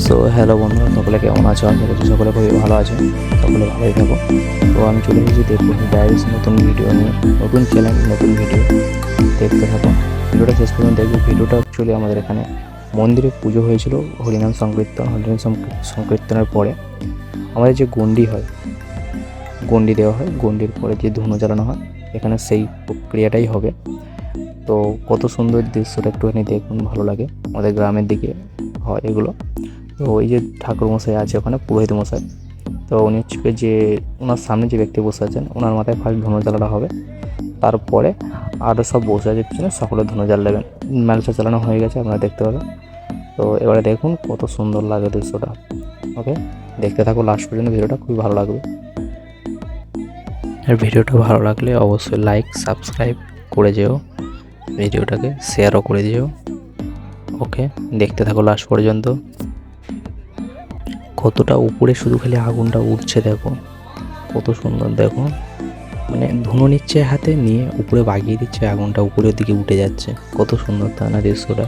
So hello বন্ধুরা, সকলে কেমন আছো? আশা করছি সকলে খুবই ভালো আছে, সকলে ভালোই থাকো। তো আমি চলে এসেছি দেখুন ডায়েরিস নতুন ভিডিও নিয়ে, নতুন চ্যানেল, নতুন ভিডিও দেখতে থাকো। ভিডিওটা শেষ পর্যন্ত দেখবে। ভিডিওটা অ্যাকচুয়ালি আমাদের এখানে মন্দিরে পুজো হয়েছিল, হরিনাম সংকীর্তনের পরে আমাদের যে গণ্ডি হয়, গণ্ডি দেওয়া হয়, গণ্ডির পরে যে ধুনো জ্বালানো হয়, এখানে সেই প্রক্রিয়াটাই হবে। তো কত সুন্দর দৃশ্যটা একটুখানি দেখুন, ভালো লাগে। আমাদের গ্রামের দিকে হয় এগুলো। তো ওই যে ঠাকুরমশাই আছে ওখানে, পুরোহিত মশাই, তো উনি হচ্ছে যে ওনার সামনে যে ব্যক্তি বসে আছেন ওনার মাথায় ফার্স্ট ধনু জ্বালানো হবে। তারপরে আরও সব বসে আছে পিছনে, সকলে ধনু জ্বাল দেবেন। ম্যালসা চালানো হয়ে গেছে, আপনারা দেখতে পাবেন। তো এবারে দেখুন কত সুন্দর লাগে দৃশ্যটা। ওকে, দেখতে থাকো লাস্ট পর্যন্ত, ভিডিওটা খুবই ভালো লাগবে। আর ভিডিওটা ভালো লাগলে অবশ্যই লাইক সাবস্ক্রাইব করে যেও, ভিডিওটাকে শেয়ারও করে দিও। ওকে, দেখতে থাকো লাস্ট পর্যন্ত। কতটা উপরে শুধু খালি আগুনটা উঠছে, দেখো কত সুন্দর। দেখো মানে ধুনো নিচ্ছে হাতে নিয়ে উপরে বাগিয়ে দিচ্ছে, আগুনটা উপরের দিকে উঠে যাচ্ছে, কত সুন্দর তা না দৃশ্যটা।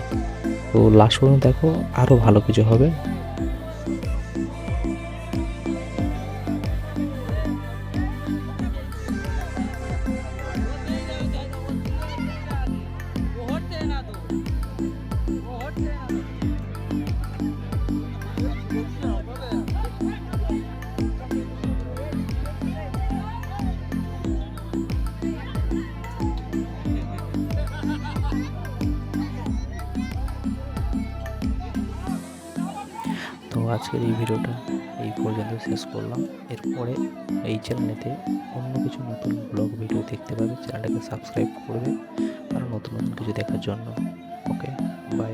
তো লাস্ট পর্যন্ত দেখো, আরও ভালো কিছু হবে। তো আজকের এই ভিডিওটা এই পর্যন্ত শেষ করলাম। এরপরে এই চ্যানেলেতে অন্য কিছু নতুন ব্লগ ভিডিও দেখতে পাবে, চ্যানেলটাকে সাবস্ক্রাইব করবে আর নতুন নতুন কিছু দেখার জন্য। ওকে, বাই।